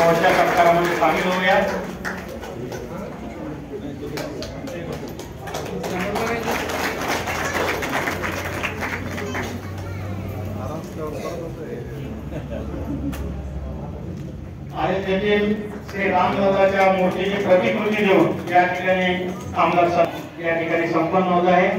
मोर्चा सत्कारामध्ये सामील होऊया। आणि तेथील श्री रामलल्लाच्या मूर्तीची प्रतिकृती देऊन या ठिकाणी आमदार साहेब या ठिकाणी संपन्न होत आहे।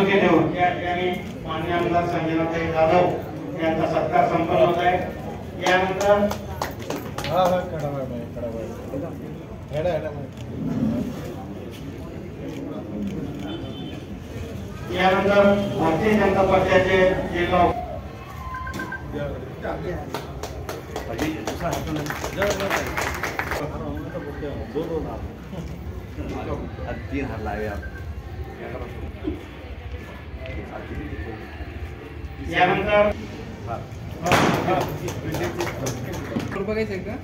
देऊन या ठिकाणी माननीय आमदार संजनाताई जाधव यांचा सत्कार संपन्न होत आहे। यानंतर भारतीय जनता पक्षाचे जिल्हा यानंतर बघायचंय का?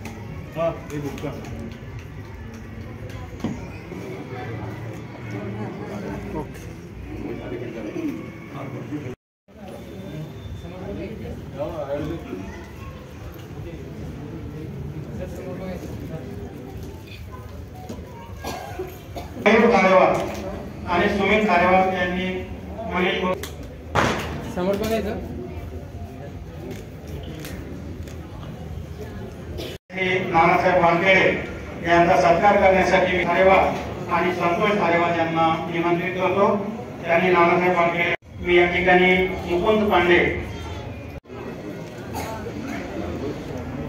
आणि सुमित खारेवाल यांनी समोर बघायचं नानासाहेब वानखेडे यांचा सत्कार करण्यासाठी खारेवाल आणि संतोष खारेवाल यांना निमंत्रित करतो। त्यांनी नानासाहेब वानखेडे मी या ठिकाणी मुकुंद पांडे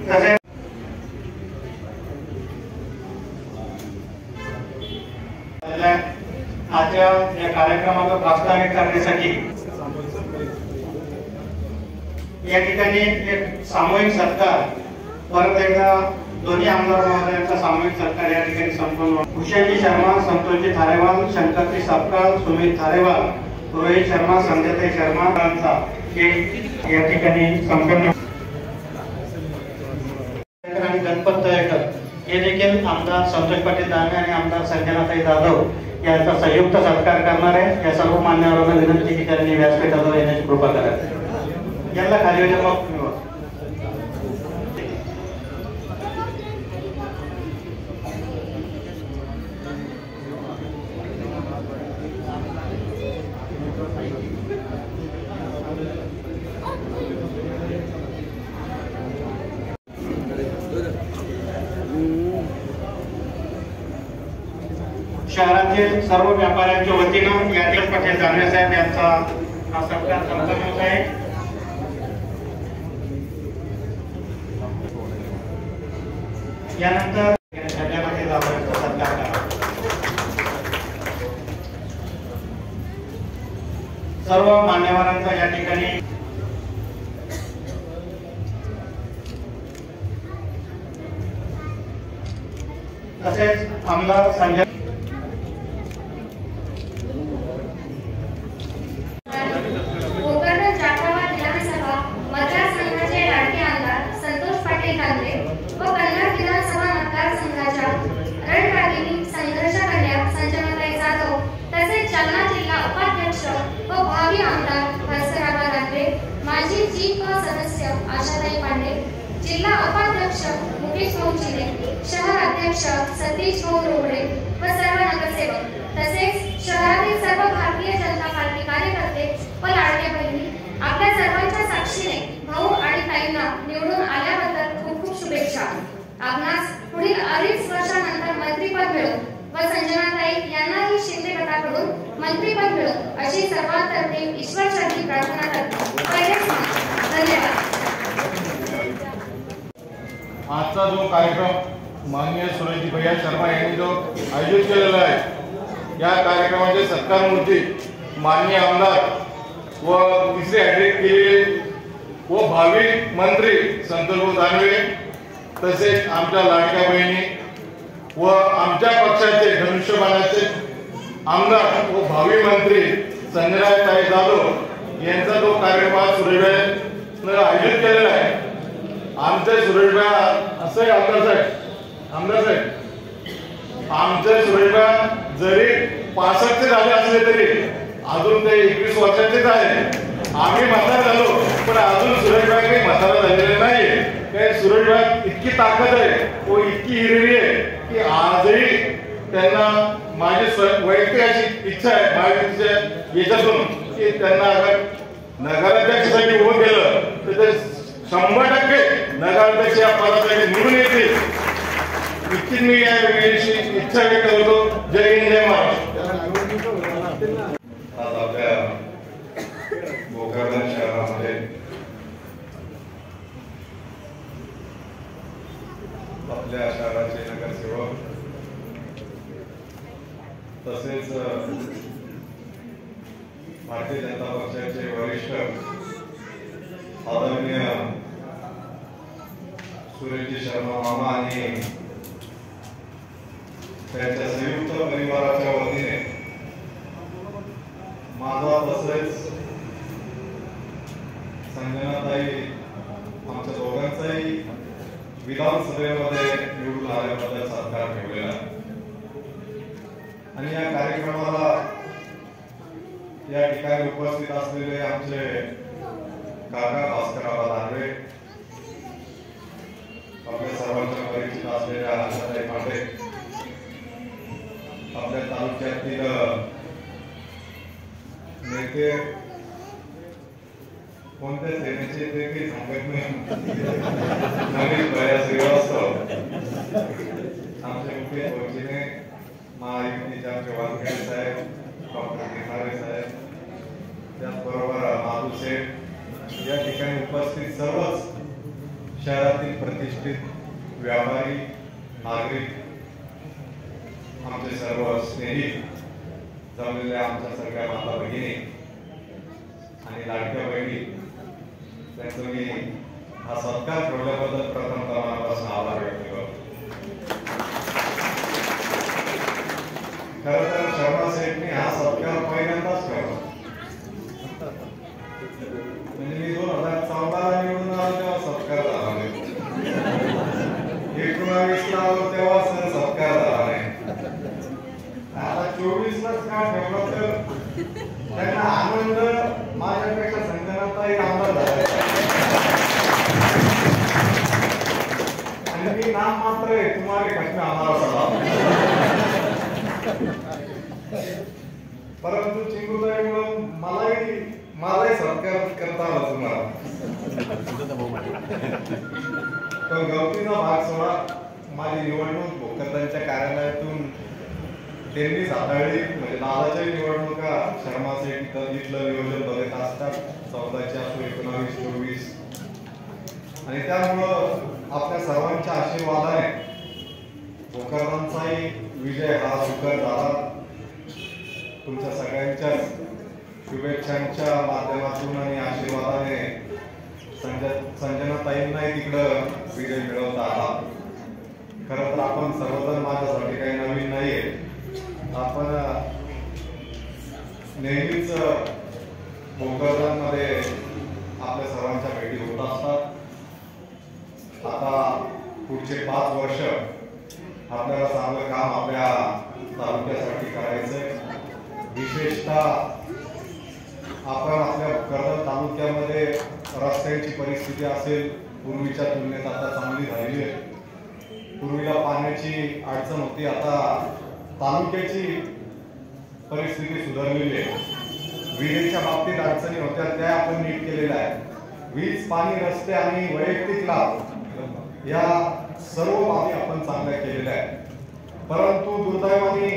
तसेच आजच्या या कार्यक्रमाला प्रास्ताविक करण्यासाठी या ठिकाणी एक सामूहिक सत्कार परत एकदा दोन्ही आमदार महोदयांचा सामूहिक सत्कार या ठिकाणी संपन्न भूषणजी शर्मा, संतोषजी थारेवाल, शंकरजी सपकाळ, सुमित थारेवाल, रोहित शर्मा, संजयताई शर्मा यांचा या ठिकाणी संपन्न आणि गणपत तळेकर हे देखील आमदार संतोष पाटील दानवे आणि आमदार संजनाताई जाधव यांचा संयुक्त सत्कार करणार आहे। या सर्व मान्यवरांना विनंती की त्यांनी व्यासपीठावर येण्याची कृपा करावी। यांना खाली शहरातील सर्व व्यापाऱ्यांच्या वतीनं यादव पाटील दानवे साहेब यांचा हा सत्कार संपन्न होत आहे। यानंतर सत्कार करा। सर्व मान्यवरांचा या ठिकाणी तसेच आमदार संजय जिल्हा उपाध्यक्ष मुकेश मौचिले, शहर अध्यक्ष सतीश रोबडे व सर्व नगरसेवक तसेच शहरातील सर्व भारतीय जनता पार्टी कार्यकर्ते व लाडक्या बहिणी आपल्या सर्वांच्या साक्षीने भाऊ आणि ताईंना निवडून आल्याबद्दल खूप खूप शुभेच्छा। आपणास पुढील 2.5 वर्षानंतर मंत्रीपद मिळो व संजनाताई यांनाही शिंदे गटाकडून मंत्रीपद मिळो अशी सर्वांतर्फे ईश्वरचरणी प्रार्थना करते। धन्यवाद। आजचा जो कार्यक्रम माननीय सुरेशजी भैया शर्मा यांनी जो आयोजित केलेला आहे या कार्यक्रमाचे सत्कार मूर्ती माननीय आमदार व तिसरे हॅट्रिक केलेले व भावी मंत्री संतोष दानवे तसेच आमच्या लाडक्या बहिणी व आमच्या पक्षाचे धनुष्यबाणाचे आमदार व भावी मंत्री संजनाताई जाधव यांचा जो कार्यक्रम सुरेश आयोजित केलेला आहे. आमचे सुरेशभाई असं आमदार साहेब आमचे सुरेशभाई जरी 65 झाले असले तरी अजून ते 21 वर्षाचेच आहे. आम्ही म्हातारे झालो पण अजून सुरेशभाई काही म्हातारा झालेले नाहीये. काही सुरेशभाई इतकी ताकद आहे व इतकी हिरिरी आहे की आजही त्यांना माझी वैयक्तिक अशी इच्छा आहे महायुतीच्या याच्यातून की त्यांना अगर नगराध्यक्षासाठी उभं केलं तर ते 100% नगराध्यक्ष या पदासाठी निवडून येतील. इतकीच मी या वेळेची इच्छा व्यक्त करतो. जय हिंद जय महाराष्ट्र. आज आपल्या भोकरदन शहरामध्ये आपल्या शहराचे नगरसेवक तसेच भारतीय जनता पक्षाचे वरिष्ठ आदरणीय सुरेशजी शर्मा मामा आणि त्यांच्या संयुक्त परिवाराच्या वतीने माझा तसेच संजनाताई आमच्या दोघांचाही विधानसभेमध्ये निवडून आल्याबद्दल सत्कार ठेवलेला आणि या कार्यक्रमाला या ठिकाणी उपस्थित असलेले आमचे काका भास्करराव दानवे, आपल्या सर्वांच्या परिचित असलेल्या आशाताई पांडे, आपल्या तालुक्यातील नेते कोणत्या सेनेचे ते काही सांगत नाही, नवीन भया श्रीवास्तव, आमचे मुख्य पक्षीने महायुतीचे आमचे वानखेडे साहेब, डॉक्टर गिरणारे साहेब, त्याचबरोबर माधू शेठ, या ठिकाणी उपस्थित सर्वच शहरातील प्रतिष्ठित व्यापारी, नागरिक, आमचे सर्व स्नेहित जमलेल्या आमच्या सगळ्या माता भगिनी आणि लाडक्या बहिणी, त्यांचं मी हा सत्कार ठेवल्याबद्दल प्रथमतः मनापासून आभार व्यक्त करतो. खरं तर शर्मा सेठने हा सत्कार पहिल्यांदाच ठेवला. म्हणजे मी 2014 निवडून आलो तेव्हा सत्कार झाला नाही, 19 ला आलो तेव्हा सत्कार झाला नाही. आता 24 लाच का ठेवला तर त्यांना आनंद माझ्यापेक्षा संजनाताई आमदार झाले आणि मी नाम मात्र आहे, तुम्हाला कष्ट आम्हाला सलाम. परंतु चिंगुताई म्हणून मलाही सत्कार करता आला तुम्हाला. पण गवतीचा भाग सोडा, माझी निवडणूक भोकरदनच्या कार्यालयातून त्यांनी हाताळली. म्हणजे दादाच्या निवडणुका शर्मा सेठ इथलं नियोजन बघत असतात, 14च्या 19, 24, आणि त्यामुळं आपल्या सर्वांच्या आशीर्वादाने भोकरदनचाही विजय हा सुकर झाला. तुमच्या सगळ्यांच्या शुभेच्छांच्या माध्यमातून आणि आशीर्वादाने संजनाताईंनाही तिकडं विजय मिळवता आला. खरं तर आपण सर्वजण माझ्यासाठी काही नवीन नाहीये, आपण नेहमीच भोकरदनमध्ये आपल्या सर्वांच्या भेटी होत असतात. आता पुढचे 5 वर्ष आपल्याला चांगलं काम आपल्या तालुक्यासाठी करायचंय. विशेषतः आपण आपल्या भोकरदन तालुक्यामध्ये रस्त्यांची परिस्थिती असेल पूर्वीच्या तुलनेत आता चांगली झालेली आहे. पूर्वीला पाण्याची अडचण होती, आता तालुक्याची परिस्थिती सुधारलेली आहे. विजेच्या बाबतीत अडचणी होत्या त्या आपण नीट केलेल्या आहेत. वीज, पाणी, रस्ते आणि वैयक्तिक लाभ या सर्व बाबी आपण चांगल्या केलेल्या आहेत. परंतु दुर्दैवाने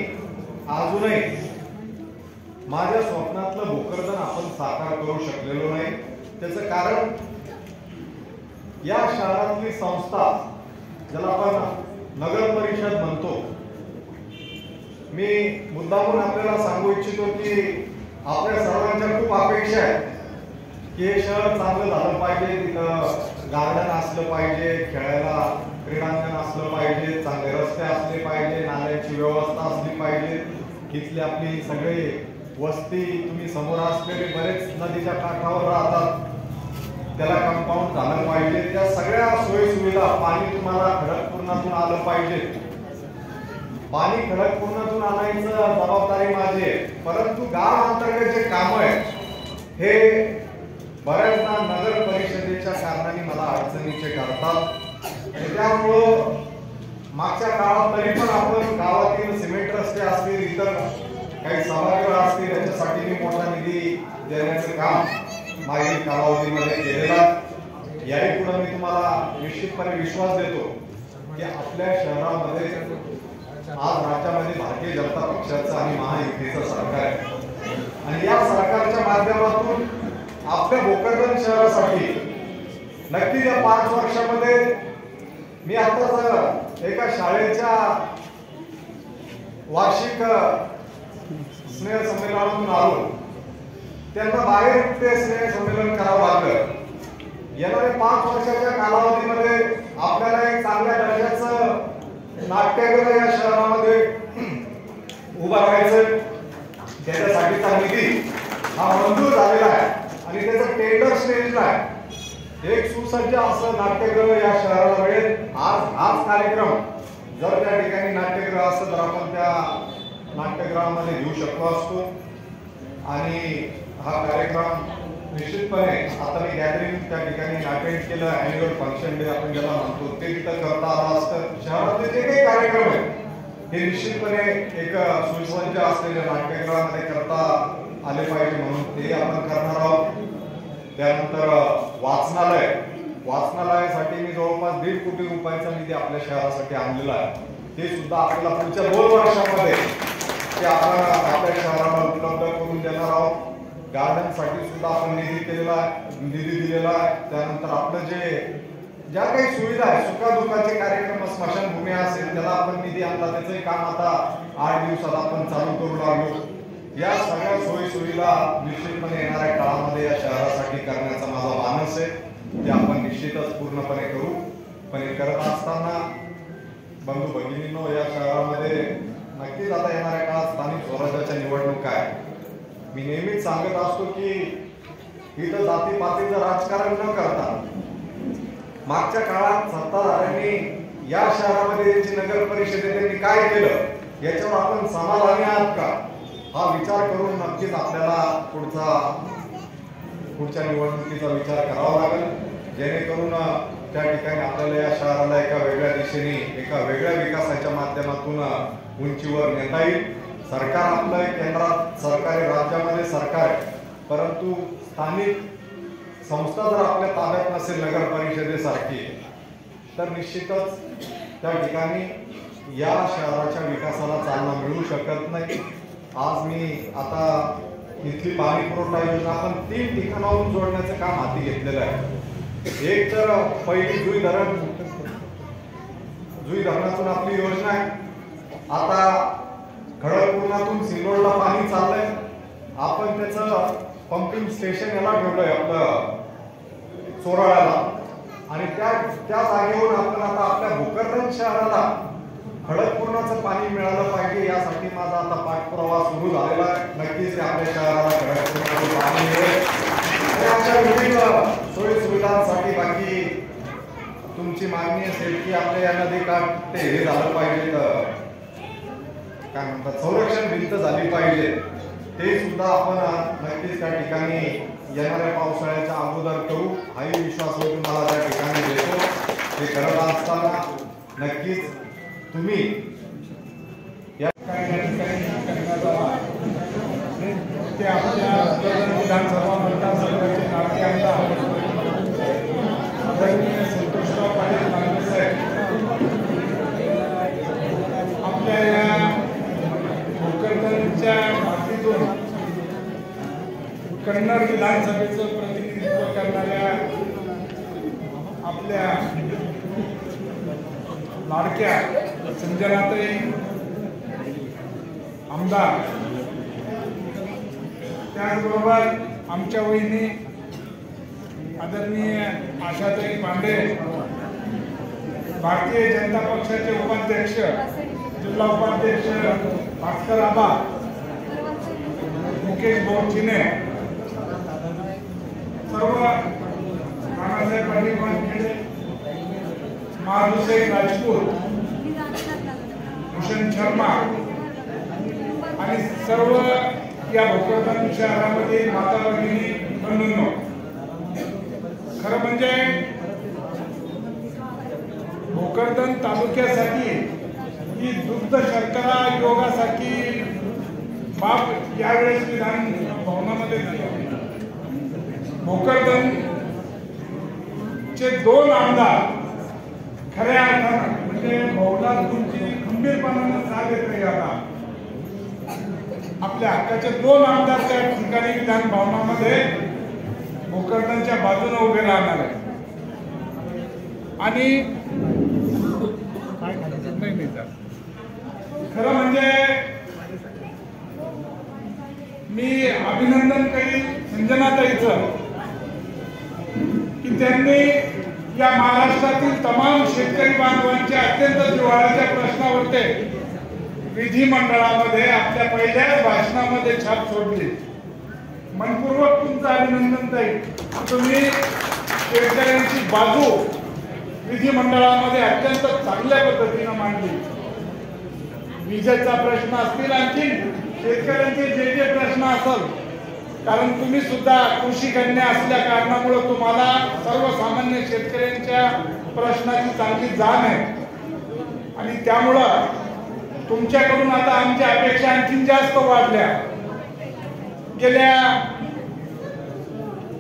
अजूनही माझ्या स्वप्नातलं भोकरदन आपण साकार करू शकलेलो नाही. त्याचं कारण या शहरातली संस्था, ज्याला आपण नगर परिषद म्हणतो, मी मुद्दामून आपल्याला सांगू इच्छितो की आपल्या सर्वांच्या खूप अपेक्षा आहेत की हे शहर चांगलं झालं पाहिजे. तिथं गार्डन असलं पाहिजे, खेळायला क्रीडांगण असलं पाहिजे, चांगले रस्ते असले पाहिजे, नाल्यांची व्यवस्था असली पाहिजे. इथली आपली सगळी वस्ती, तुम्ही समोर असलेले बरेच नदीच्या काठावर राहतात, त्याला कंपाऊंड झालं पाहिजे, त्या सगळ्या सोयी सुविधा, पाणी तुम्हाला खडकपूर्णातून आलं पाहिजे. पाणी खडकपूर्णातून आणायचं जबाबदारी माझी आहे, परंतु गाव अंतर्गत जे काम आहे हे बऱ्याचदा नगर परिषदेच्या कारणाने मला अडचणीचे ठरतात. त्यामुळं मागच्या काळात तरी पण आपण गावातील सिमेंट रस्ते असतील, इतर काही सभागृह असतील, याच्यासाठी मी मोठा निधी देण्याचं काम मागील कालावधीमध्ये केलेला. याही पुढे मी तुम्हाला निश्चितपणे विश्वास देतो की आपल्या शहरामध्ये आज राज्यामध्ये भारतीय जनता पक्षाचं आणि महायुतीचं सरकार आहे आणि या सरकारच्या माध्यमातून आपल्या भोकरदन शहरासाठी नक्की या 5 वर्षामध्ये मी आताच एका शाळेच्या वार्षिक स्नेह संमेलनातून आलो. त्यांना बाहेर ते स्नेह संमेलन करावं लागलं. येणाऱ्या 5 वर्षाच्या कालावधीमध्ये आपल्याला एक चांगल्या दर्जाचं नाट्यगृह या शहरामध्ये उभा करायचं. त्याच्यासाठीचा निधी हा मंजूर झालेला आहे आणि त्याचं टेंडर स्टेजला आहे. एक सुसज्ज असं नाट्यगृह या शहराला मिळेल. हाच कार्यक्रम जर त्या ठिकाणी नाट्यगृह असतं तर आपण त्या नाट्यगृहामध्ये घेऊ शकलो असतो आणि हा कार्यक्रम निश्चितपणे आता मी गॅदरिंग त्या ठिकाणी अटेंड केलं. अॅन्युअल फंक्शन डे आपण ज्याला म्हणतो ते तिथं करता आलं असतं. शहरातले जे काही कार्यक्रम आहेत हे निश्चितपणे एक सुसज्ज असलेल्या नाट्यगृहामध्ये करता आले पाहिजे म्हणून ते आपण करणार आहोत. त्यानंतर वाचनालयासाठी मी जवळपास 1.5 कोटी रुपयाचा निधी आपल्या शहरासाठी आणलेला आहे. ते सुद्धा आपल्याला पुढच्या 2 वर्षामध्ये ते आपण आपल्या शहराला उपलब्ध करून देणार आहोत. गार्डनसाठी सुद्धा आपण निधी दिलेला आहे. त्यानंतर आपलं ज्या काही सुविधा आहे, सुखादुखाचे कार्यक्रम, स्मशानभूमी असेल त्याला आपण निधी आणला. त्याचंही काम आता 8 दिवसात आपण चालू करू लागलो. या सगळ्या सोयी सुविधा निश्चितपणे येणाऱ्या काळामध्ये या शहरासाठी करण्याचा माझा मानस आहे. ते आपण निश्चितच पूर्णपणे करू. पण हे करत असताना बंधू भगिनींनो, या शहरामध्ये नक्कीच आता येणाऱ्या काळात स्थानिक स्वराज्याच्या निवडणुका आहे. मी नेहमीच सांगत असतो की इथं जातीपातीचं राजकारण न करता मागच्या काळात सत्ताधाऱ्यांनी या शहरामध्ये त्यांची नगर परिषदेत त्यांनी काय केलं याच्यावर आपण समाधानी आहात का, हा विचार करून नक्कीच आपल्याला पुढच्या निवडणुकीचा विचार करावा लागेल. जेणेकरून त्या ठिकाणी आपल्याला या शहराला एका वेगळ्या दिशेने, एका वेगळ्या विकासाच्या माध्यमातून उंचीवर नेता येईल. सरकार आपलं केंद्रात सरकार आहे, राज्यामध्ये सरकार आहे, परंतु स्थानिक संस्था जर आपल्या ताब्यात नसेल नगर परिषदेसारखी तर निश्चितच त्या ठिकाणी या शहराच्या विकासाला चालना मिळू शकत नाही. आज मी आता इथली पाणी पुरवठा योजना आपण 3 ठिकाणावरून जोडण्याचं काम हाती घेतलेलं आहे. एक तर पहिली जुई धरणातून आपली योजना आहे. आता खडकपूर्णातून सिल्लोडला पाणी चाललंय. आपण त्याचं पंपिंग स्टेशन याला ठेवलंय आपलं चोराळ्याला आणि त्या जागेवर आपण आता आपल्या भोकरदन शहराला खडकपूर्णाचं पाणी मिळालं पाहिजे यासाठी माझा आता पाठपुरावा सुरू झालेला आहे. नक्कीच आपल्या शहराला खडकपूर्णाचं पाणी मिळेल. अशा विविध सोयी सुविधांसाठी बाकी तुमची मागणी असेल की आपल्या या नदी काठ ते हे झालं पाहिजे, काय म्हणतात, संरक्षण भिंत झाली पाहिजे, ते सुद्धा आपण नक्कीच त्या ठिकाणी येणाऱ्या पावसाळ्याच्या अगोदर करू. हाही विश्वास मी तुम्हाला त्या ठिकाणी देतो. हे करत असताना नक्कीच तुम्ही या ते आपल्या विधानसभा मतदारसंघाचे लाडके आमदार आदरणीय संतोषराव पाटील लांडे साहेब आपल्या या भोकरदनच्या मातीतून कन्नड विधानसभेचं प्रतिनिधित्व करणाऱ्या आपल्या लाडक्या संजनाताई आमदार, त्याचबरोबर आमच्या वहिनी आदरणीय आशाताई पांडे, भारतीय जनता पक्षाचे उपाध्यक्ष, जिल्हा उपाध्यक्ष भास्कर आबा, मुकेश भाऊ चिने, सर्व नानासाहेब पाटील वानखेडे, माधुसाहेब राजपूत, भूषण शर्मा आणि सर्व या भोकरदन शहरामध्ये माता भगिनी बंधूंनो, खरं म्हणजे भोकरदन तालुक्यासाठी ही दुग्ध शर्करा योगासाठी बाब यावेळेस विधान भवनामध्ये झाली. भोकरदन चे 2 आमदार खऱ्या अर्थानं म्हणजे बहुला तुमची खंबीरपणानं साथ देते. आता आपल्या हक्काचे 2 आमदार त्या ठिकाणी विधान भवनामध्ये भोकरदनच्या बाजूने उभे राहणार आहे. आणि काय नाही खरं म्हणजे मी अभिनंदन करीन संजनाताईचं की त्यांनी या महाराष्ट्रातील तमाम शेतकरी बांधवांच्या अत्यंत जिव्हाळ्याच्या प्रश्नावरती विधिमंडळामध्ये आपल्या पहिल्याच भाषणामध्ये छाप सोडली. मनपूर्वक तुमचं अभिनंदन ताई. तुम्ही शेतकऱ्यांची बाजू विधिमंडळामध्ये अत्यंत चांगल्या पद्धतीने मांडली. विजेचा प्रश्न असतील, आणखी शेतकऱ्यांचे जे जे प्रश्न असेल, कारण तुम्ही सुद्धा कृषी कन्या असल्या कारणामुळे तुम्हाला सर्वसामान्य शेतकऱ्यांच्या प्रश्नाची चांगली जाण आहे आणि त्यामुळं तुमच्याकडून आता आमच्या अपेक्षा आणखी जास्त वाढल्या. गेल्या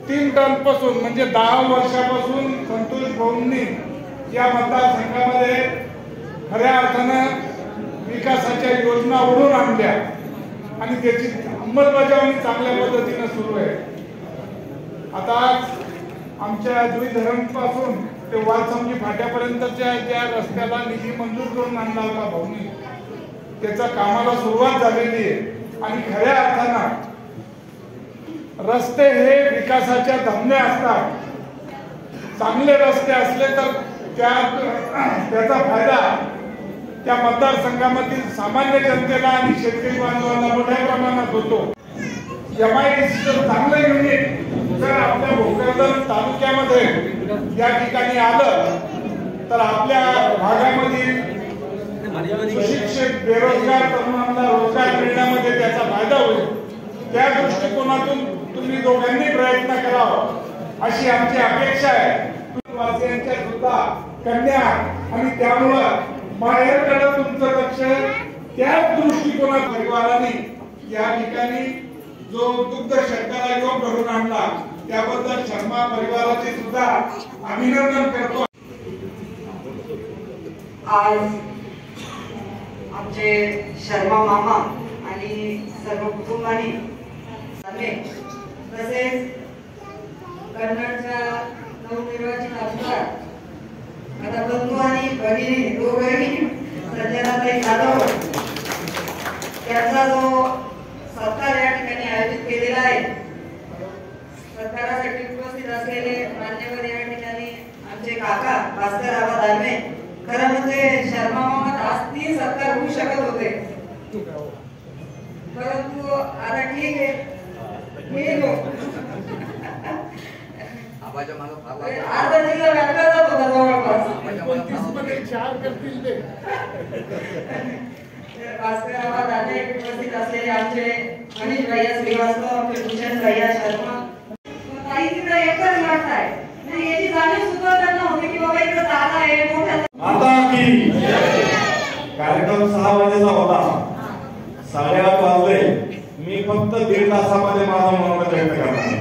3 टर्मपासून म्हणजे 10 वर्षापासून संतोष भाऊंनी या मतदारसंघामध्ये खऱ्या अर्थानं विकासाच्या योजना ओढून आणल्या आणि त्याची अंमलबजावणी चांगल्या पद्धतीने सुरू आहे. आता आमच्या जुई धरणपासून ते वालसमजी फाट्यापर्यंतच्या ज्या रस्त्याला निधी मंजूर करून आणला होता भाऊनी, त्याच्या कामाला सुरुवात झालेली आहे. आणि खऱ्या अर्थानं रस्ते हे विकासाच्या धमन्या असतात. चांगले रस्ते असले तर त्याचा फायदा त्या मतदारसंघामधील सामान्य जनतेला आणि शेतकरी बांधवांना मोठ्या प्रमाणात होतो. MIDC चांगलं युनिट जर आपल्या भोकरदन तालुक्यामध्ये या ठिकाणी आलं तर आपल्या भागामधील सुशिक्षित बेरोजगार तरुणांना रोजगार मिळण्यामध्ये त्याचा फायदा होईल. त्या दृष्टिकोनातून तुम्ही दोघांनी प्रयत्न करावा अशी आमची अपेक्षा आहे. वासियांच्या सुद्धा कन्या आणि त्यामुळं माहेरकडे तुमचं लक्ष त्याच दृष्टिकोनात परिवाराने या ठिकाणी जो दुग्ध शर्करा योग घडून आणला त्याबद्दल शर्मा परिवाराचे सुद्धा अभिनंदन करतो. आज आमचे शर्मा मामा आणि सर्व कुटुंबाने तसेच कन्नडच्या नवनिर्वाचित आमदार आता बंधू आणि भगिनी दोघंही संजनाताई जाधव त्यांचा जो सत्कार या ठिकाणी आयोजित केलेला आहे, सत्कारासाठी उपस्थित असलेले मान्यवर या ठिकाणी आमचे काका भास्कर आबा दानवे. खरं म्हणजे शर्मा मामा आज 3 सत्कार होऊ शकत होते, परंतु आता ठीक आहे आता जिल्हा व्यापला जात होता जवळपास. भास्कर आबा दानवे उपस्थित असलेले आमचे मनीष भैया श्रीवास्तव, आमचे भूषण भैया शर्मा काही तिकडे एकच लढत आहे नाही याची जाणीव सुद्धा त्यांना होती की बाबा इकडे दादा आहे मोठ्या आता की कार्यक्रम 6 वाजेचा होता, 8:30 वाजले. मी फक्त 1.5 तासामध्ये माझा मनोगत व्यक्त करणार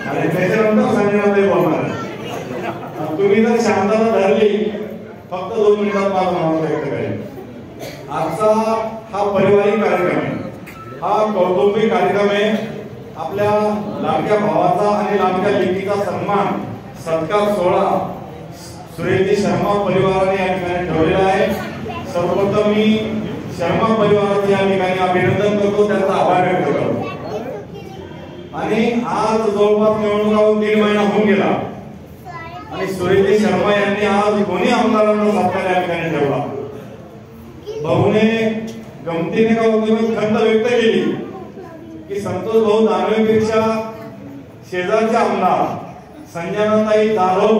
आणि त्याच्यानंतर संजनाताई बोलणार. तुम्ही जर शांतता धरली फक्त 2 मिनिटात माझा मनोगत व्यक्त करेल. आजचा हा पारिवारिक कार्यक्रम आहे, हा कौटुंबिक कार्यक्रम आहे. आपल्या लाडक्या भावाचा आणि लाडक्या लेकीचा सन्मान सत्कार सोहळा सुरेशजी शर्मा परिवाराने या ठिकाणी ठेवलेला आहे. सर्वप्रथम मी शर्मा परिवाराचे या ठिकाणी अभिनंदन करतो, त्यांचा आभार व्यक्त करतो. आणि आज जवळपास निवडणूक होऊन 3 महिना होऊन गेला आणि सुरेशजी शर्मा यांनी आज दोन्ही आमदारांना सत्कार या ठिकाणी ठेवला. भाऊने गमतीने का खंत व्यक्त केली की संतोष भाऊ दानवेपेक्षा शेजारचे आमदार संजनाताई जाधव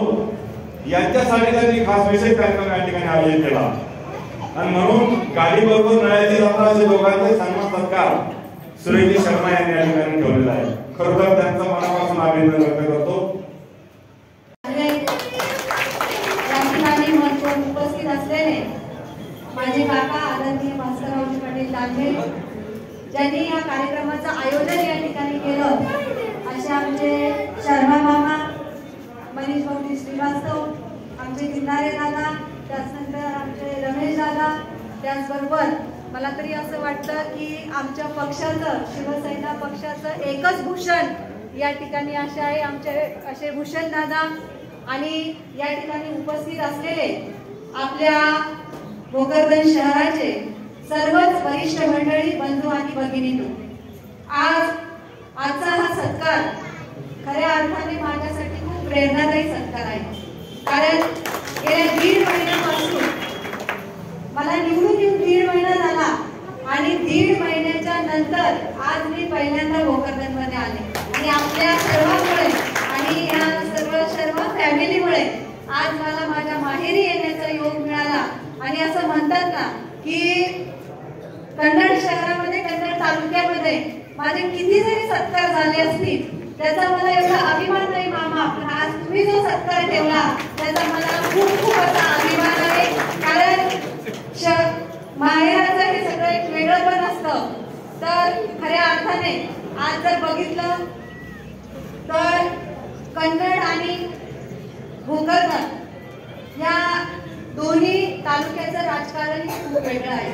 यांच्यासाठी त्यांनी खास विशेष कार्यक्रम या ठिकाणी आयोजित केला आणि म्हणून गाडी बरोबर नळ्याची जत्रा असे दोघांचे सन्मान सत्कार सुरेश शर्मा यांनी या ठिकाणी ठेवलेला आहे. खरोखर त्यांचं मनापासून अभिनंदन व्यक्त करतो. उपस्थित असलेले माझे काका आदरणीय भास्कररावजी पाटील दानवे ज्यांनी या कार्यक्रमाचं आयोजन या ठिकाणी केलं, असे आमचे शर्मा मामा, मनीष भाऊ श्रीवास्तव, आमचे किन्नारे दादा, त्याचनंतर आमचे रमेश दादा, त्याचबरोबर मला तरी असं वाटतं की आमच्या पक्षाचं, शिवसेना पक्षाचं एकच भूषण या ठिकाणी असे आहे, आमचे असे भूषण दादा. आणि या ठिकाणी उपस्थित असलेले आपल्या भोकरदन शहराचे सर्वच वरिष्ठ मंडळी, बंधू आणि भगिनींनो, आजचा हा सत्कार खऱ्या अर्थाने माझ्यासाठी खूप प्रेरणादायी सत्कार आहे. कारण गेल्या 1.5 महिन्यापासून मला निवडून येऊन 1.5 महिना झाला आणि 1.5 महिन्याच्या नंतर आज मी पहिल्यांदा भोकरदनमध्ये आले आणि आपल्या सर्वांमुळे आणि या सर्व फॅमिलीमुळे आज मला माझ्या माहेरी येण्याचा योग मिळाला. आणि असं म्हणतात ना की कन्नड शहरामध्ये, कन्नड तालुक्यामध्ये माझे किती जरी सत्कार झाले असतील त्याचा मला एवढा अभिमान नाही मामा, पण आज तुम्ही जो सत्कार ठेवला त्याचा मला खूप खूप असा अभिमान आहे. कारण माहेराचं हे सगळं एक वेगळं पण असतं. तर खऱ्या अर्थाने आज जर बघितलं तर कन्नड आणि भोकरदन या दोन्ही तालुक्याचं राजकारण खूप वेगळं आहे.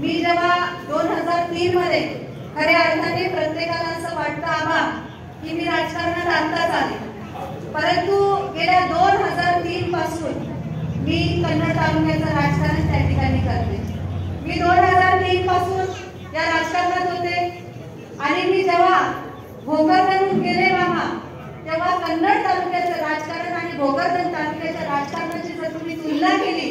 मी जेव्हा 2003 मध्ये खऱ्या अर्थाने प्रत्येकाला असं वाटतं आबा की मी राजकारणात आताच आले, परंतु गेल्या 2003 पासून मी कन्नड तालुक्याचं राजकारण त्या ठिकाणी करते. मी 2003 पासून या राजकारणात होते आणि मी जेव्हा भोकरदनहून गेले मामा तेव्हा कन्नड तालुक्याचं राजकारण आणि भोकरदन तालुक्याच्या राजकारणाची जर तुम्ही तुलना केली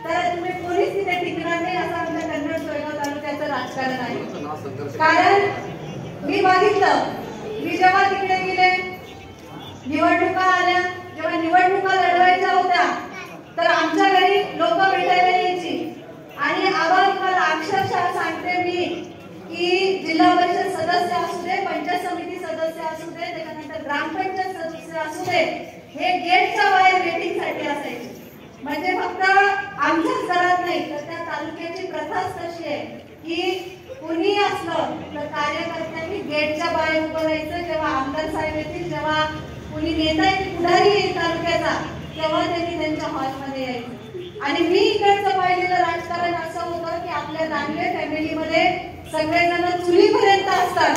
तर तुम्ही कोणीच तिथे टिकणार नाही असं आमच्या कन्नड सोयगाव तालुक्याचं राजकारण आहे. कारण मी बघितलं, मी जेव्हा तिकडे गेले, निवडणुका आल्या, जेव्हा निवडणुका लढवायच्या होत्या तर आमच्या घरी लोक भेटायला यायची आणि आबा तुम्हाला अक्षरशः सांगते मी की जिल्हा परिषद सदस्य असू दे, पंचायत समिती सदस्य असू दे, त्याच्यानंतर ग्रामपंचायत सदस्य असू दे, हे गेटच्या बाहेर वेटिंगसाठी असायचे. म्हणजे फक्त आमच्याच घरात नाही तर त्या तालुक्याची प्रथाच तशी आहे की कुणी असलं तर कार्यकर्त्यांनी गेटच्या बाहेर उभं राहायचं. जेव्हा आमदार साहेब येतील, जेव्हा कुणी नेता येईल, पुढारी येईल तालुक्याचा, तेव्हा त्यांनी त्यांच्या हॉलमध्ये यायचं. आणि मी इकडचं पाहिलेलं राजकारण असं होतं की आपल्या दानवे फॅमिलीमध्ये सगळेजण चुलीपर्यंत असतात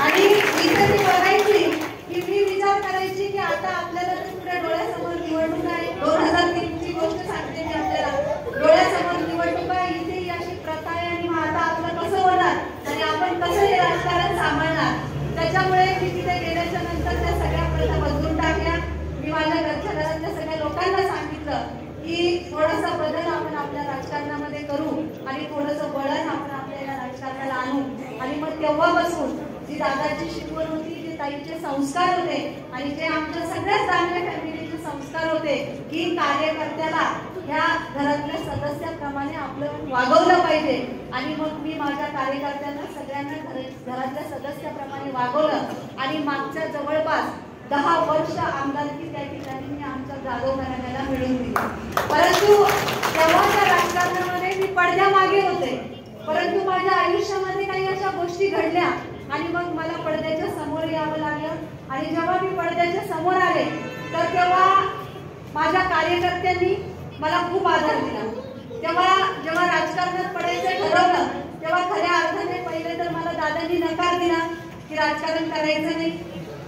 आणि इथे मी बघायची की मी विचार करायची की आता आपल्याला तर पुढे डोळ्यासमोर निवडणूक आहे. 2003 ची गोष्ट सांगते मी आपल्याला, डोळ्यासमोर निवडणूक आहे, इथे ही अशी प्रथा आहे आणि मग आता आपलं कसं होणार आणि आपण कसं हे राजकारण सांभाळणार. त्याच्यामुळे मी तिथे गेल्याच्या नंतर त्या सगळ्या प्रथा बदलून टाकल्या. मी माझ्या घरच्या घरातल्या सगळ्या लोकांना सांगितलं की थोडासा बदल आपण आपल्या राजकारणामध्ये करू आणि थोडंसं वळण आपण आपल्याला राजकारणाला आणू. आणि मग तेव्हापासून जी दादाची शिकवण होती, जे ताईचे संस्कार होते आणि जे आमच्या सगळ्याच दानवे फॅमिलीचे संस्कार होते की कार्यकर्त्याला ह्या घरातल्या सदस्याप्रमाणे आपलं वागवलं पाहिजे. आणि मग मी माझ्या कार्यकर्त्यांना सगळ्यांना घरातल्या सदस्याप्रमाणे वागवलं आणि मागच्या जवळपास 10 वर्ष आमदारकी त्या ठिकाणी मी आमच्या जाधव घराण्याला मिळवून दिली. परंतु तेव्हाच्या राजकारणामध्ये मी पडद्यामागे होते, परंतु माझ्या आयुष्यामध्ये काही अशा गोष्टी घडल्या आणि मग मला पडद्याच्या समोर यावं लागलं. आणि जेव्हा मी पडद्याच्या समोर आले तर तेव्हा माझ्या कार्यकर्त्यांनी मला खूप आधार दिला. जेव्हा राजकारणात पडायचं ठरवलं तेव्हा खऱ्या अर्थाने पहिले तर मला दादांनी नकार दिला की राजकारण करायचं नाही.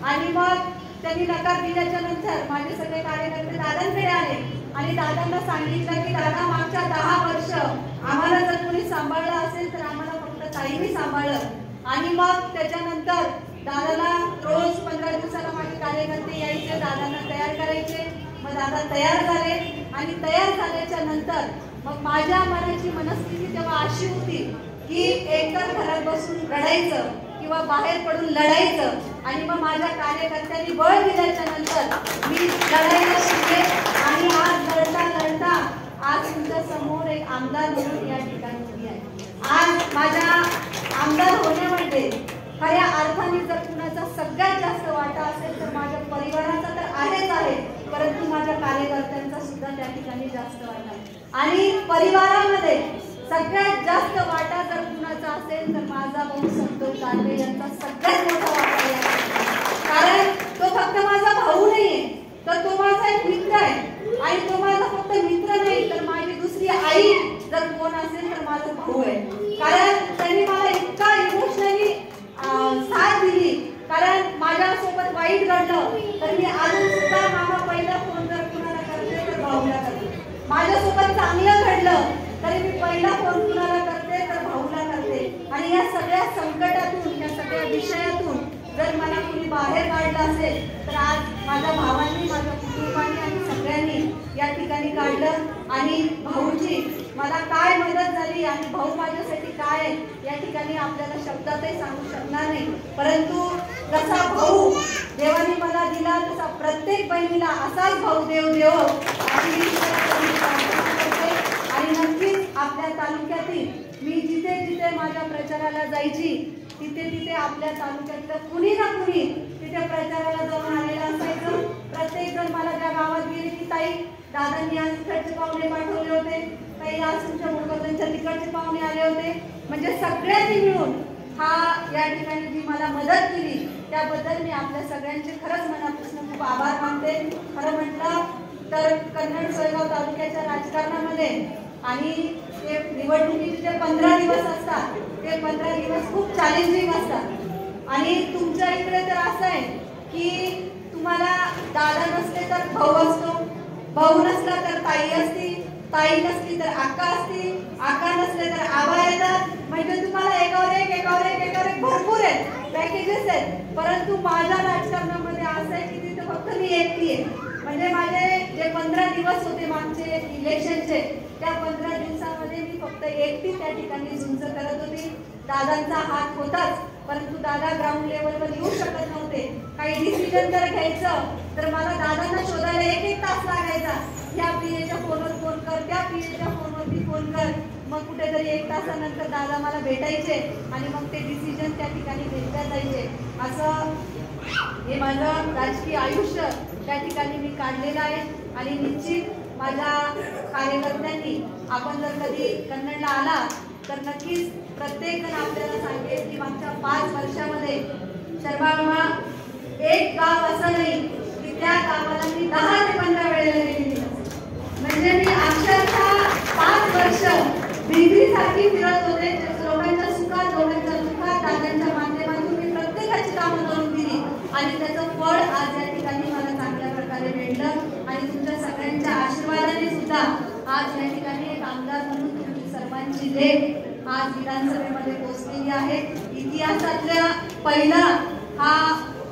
आणि मग त्यांनी नकार दिल्याच्या नंतर माझे सगळे कार्यकर्ते दादांकडे आले आणि दादांना सांगितलं की दादा मागच्या 10 वर्ष आम्हाला जर कोणी सांभाळलं असेल तर आम्हाला फक्त ताईंनी सांभाळलं. आणि मग त्याच्यानंतर दादाला रोज 15 दिवसाला माझे कार्यकर्ते यायचे, दादांना तयार करायचे. मग दादा तयार झाले आणि तयार झाल्याच्या नंतर मग माझ्या मनाची मनस्थिती तेव्हा अशी होती की एकतर घरात बसून रडायचं किंवा बाहेर पडून लढायचं आणि मग माझ्या कार्यकर्त्यांनी बळ दिल्याच्या नंतर मी लढायला शिकले आणि आज लढता लढता आज तुमच्या समोर एक आमदार म्हणून या ठिकाणी उभी आहे. आज माझ्या आमदार होण्यामध्ये खऱ्या अर्थाने जर कुणाचा सगळ्यात जास्त वाटा असेल तर माझ्या परिवाराचा तर आहेच आहे, परंतु माझ्या कार्यकर्त्यांचा सुद्धा त्या ठिकाणी जास्त वाटा आहे. आणि परिवारामध्ये सगळ्यात जास्त वाटा जर कुणाचा असेल तर माझा भाऊ संतोष दानवे यांचा सगळ्यात मोठा वाटा आहे. कारण तो फक्त माझा भाऊ नाहीये, तर तो माझा एक मित्र आहे आणि तो माझा फक्त मित्र नाही तर माझी दुसरी आई जर कोण असेल तर माझा भाऊ आहे. कारण त्यांनी मला इतका इमोशनली साथ दिली. कारण माझ्यासोबत वाईट घडलं तर मी अजून सुद्धा मामा पहिला फोन जर कुणाला करते तर भाऊला करते. माझ्यासोबत चांगलं घडलं तरी मी पहिला फोन कुणाला करते तर भाऊला करते. आणि या सगळ्या संकटातून या सगळ्या विषयातून जर मला कुणी बाहेर काढलं असेल तर आज माझ्या भावांनी माझ्या कुटुंबाने आणि सगळ्यांनी या ठिकाणी काढलं. आणि भाऊची मला काय मदत झाली आणि भाऊ माझ्यासाठी काय आहे या ठिकाणी आपल्याला शब्दातही सांगू शकणार नाही. परंतु जसा भाऊ देवाने मला दिला तसा प्रत्येक बहिणीला असाच भाऊ देव देव आणि नक्कीच आपल्या तालुक्यातील मी जिथे जिथे माझ्या प्रचाराला जायची तिथे तिथे आपल्या तालुक्यातलं कुणी ना कुणी तिथे प्रचाराला जाऊन आलेलं असायचं. प्रत्येक जण मला ज्या गावात गेले की ताई दादांनी आज तिकडचे पाहुणे पाठवले होते, ताई आज तुमच्या मुलगांच्या तिकडचे पाहुणे आले होते. म्हणजे सगळ्यांनी मिळून हा या ठिकाणी जी मला मदत केली त्याबद्दल मी आपल्या सगळ्यांचे खरंच मनापासून खूप आभार मानते. खरं म्हटलं तर कन्नड सोयगाव तालुक्याच्या राजकारणामध्ये आणि ते निवडणुकीचे जे 15 दिवस असतात ते 15 दिवस खूप चॅलेंजिंग असतात. आणि तुमच्या इकडे तर असं आहे की तुम्हाला दादा नसले तर भाऊ असतो, भाऊ नसला तर ताई असती, ताई नसली तर आका असती, आका नसले तर आबा येतात. म्हणजे तुम्हाला एकावर एक भरपूर आहेत पॅकेजेस आहेत. परंतु माझ्या राजकारणामध्ये असं आहे की तिथे फक्त मी एकटी आहे. म्हणजे माझे जे 15 दिवस होते मागचे इलेक्शनचे त्या 15 दिवसामध्ये मी फक्त एकटी त्या ठिकाणी झुंज करत होती. दादांचा हात होताच परंतु दादा ग्राउंड लेवलवर येऊ शकत नव्हते. काही डिसिजन जर घ्यायचं तर मला दादांना शोधायला एक तास लागायचा. ह्या पीएच्या फोनवर फोन कर, त्या पीएच्या फोनवरती फोन कर. मग कुठेतरी 1 तासानंतर दादा मला भेटायचे आणि मग ते डिसिजन त्या ठिकाणी घेतल्या जायचे. असं हे माझं राजकीय आयुष्य त्या ठिकाणी मी काढलेलं आहे. आणि निश्चित माझ्या कार्यकर्त्यांनी आपण जर कधी कन्नडला आला तर नक्कीच प्रत्येक जण आपल्याला सांगेल की मागच्या 5 वर्षामध्ये शर्मा एक गाव असं नाही की त्या गावाला मी 10 ते 15 वेळेला गेलेली. म्हणजे मी अक्षरशः 5 वर्ष बिगरीसारखी फिरत होते. लोकांच्या सुखात लोकांच्या दुःखात दादांच्या माध्यमातून मी प्रत्येकाची कामं करून दिली आणि त्याचं फळ आज या ठिकाणी मला चांगल्या प्रकारे भेटलं. आणि तुमच्या सगळ्यांच्या आशीर्वादाने सुद्धा आज या ठिकाणी एक आमदार म्हणून तुमची सर्वांची लेख आज विधानसभेमध्ये पोहोचलेली आहे. इतिहासातल्या पहिला हा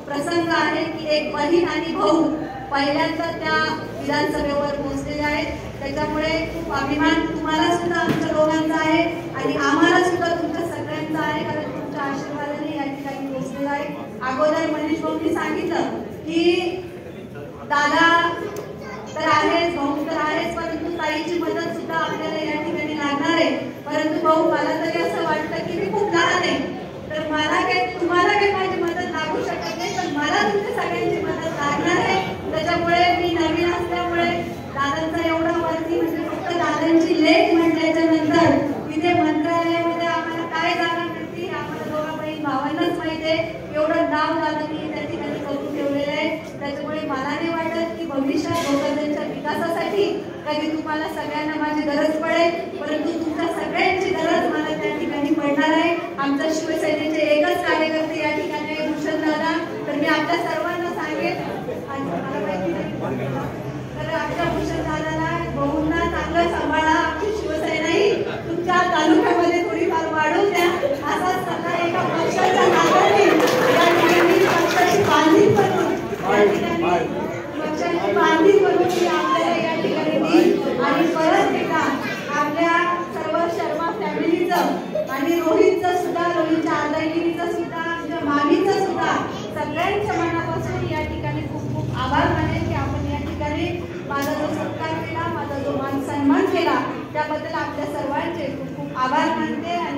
प्रसंग आहे की एक बहीण आणि भाऊ पहिल्यांदा त्या विधानसभेवर पोहोचलेले आहेत. त्याच्यामुळे खूप अभिमान तुम्हाला सुद्धा आमच्या दोघांचा आहे आणि आम्हाला सुद्धा तुमच्या सगळ्यांचा आहे. कारण तुमच्या आशीर्वादाने या ठिकाणी पोहोचलेला आहे. अगोदर मनीष भाऊंनी सांगितलं की दादा तर आहेच, भाऊ तर आहेच, परंतु ताईची मदत सुद्धा आपल्याला या ठिकाणी लागणार आहे. परंतु भाऊ मला तरी असं वाटतं की मी खूप लहान आहे तर मला तुम्हाला काही माझी मदत लागू शकत नाही, पण मला तुमच्या सगळ्यांची मदत लागणार आहे. त्याच्यामुळे मी नवीन असल्यामुळे दादांचा एवढा वरती म्हणजे फक्त दादांची लेख म्हटल्याच्या नंतर तिथे मंत्रालयामध्ये आम्हाला काय जागा मिळते आम्हाला दोघा बहीण भावांनाच माहिती आहे. एवढं नाव दादांनी त्या ठिकाणी करून ठेवलेलं आहे. त्याच्यामुळे मला नाही वाटत की भविष्यात लोकांच्या विकासासाठी कधी तुम्हाला सगळ्यांना माझी गरज पडेल, परंतु तुमच्या सगळ्यांची गरज मला त्या ठिकाणी पडणार आहे. आमच्या शिवसेनेचे एकच कार्यकर्ते या ठिकाणी आहे, भूषण दादा. तर मी आपल्या सर्वांना सांगेन मला माहिती नाही तर आमच्या भूषण दादाला भाऊंना चांगलं सांभाळा. आमची शिवसेनाही तुमच्या तालुक्यामध्ये थोडीफार वाढवून द्या. असाच सल्ला एका पक्षाच्या नात्याने या ठिकाणी पक्षाची बांधील बनवून पक्षाची बांधील बनवून आपल्याला या ठिकाणी देईल. आणि परत एकदा आपल्या सर्व शर्मा फॅमिलीचं आणि रोहितचं सुद्धा रोहितच्या आदागिरीचं सुद्धा आभार मानते.